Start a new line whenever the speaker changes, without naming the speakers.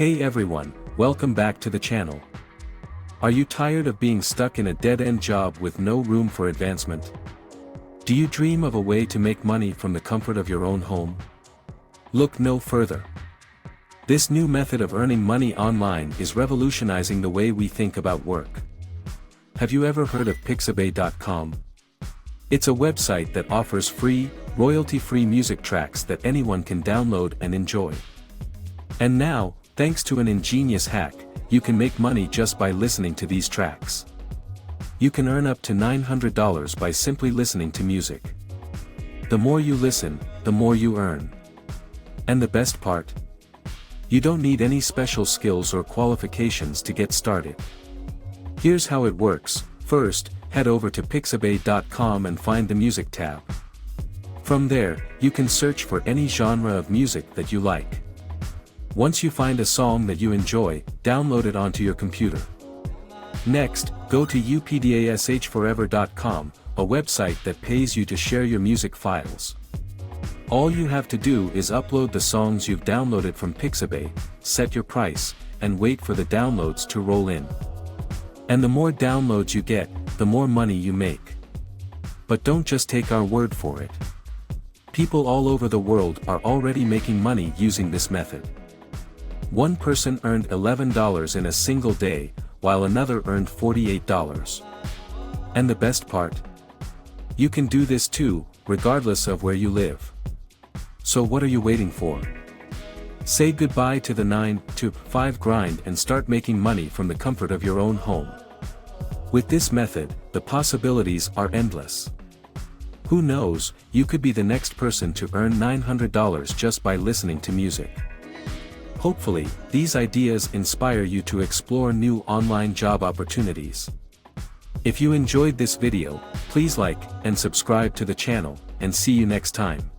Hey everyone, welcome back to the channel. Are you tired of being stuck in a dead-end job with no room for advancement? Do you dream of a way to make money from the comfort of your own home? Look no further. This new method of earning money online is revolutionizing the way we think about work. Have you ever heard of Pixabay.com? It's a website that offers free, royalty-free music tracks that anyone can download and enjoy. And now, thanks to an ingenious hack, you can make money just by listening to these tracks. You can earn up to $900 by simply listening to music. The more you listen, the more you earn. And the best part? You don't need any special skills or qualifications to get started. Here's how it works. First, head over to Pixabay.com and find the Music tab. From there, you can search for any genre of music that you like. Once you find a song that you enjoy, download it onto your computer. Next, go to updashforever.com, a website that pays you to share your music files. All you have to do is upload the songs you've downloaded from Pixabay, set your price, and wait for the downloads to roll in. And the more downloads you get, the more money you make. But don't just take our word for it. People all over the world are already making money using this method. One person earned $11 in a single day, while another earned $48. And the best part? You can do this too, regardless of where you live. So what are you waiting for? Say goodbye to the 9-to-5 grind and start making money from the comfort of your own home. With this method, the possibilities are endless. Who knows, you could be the next person to earn $900 just by listening to music. Hopefully, these ideas inspire you to explore new online job opportunities. If you enjoyed this video, please like and subscribe to the channel, and see you next time.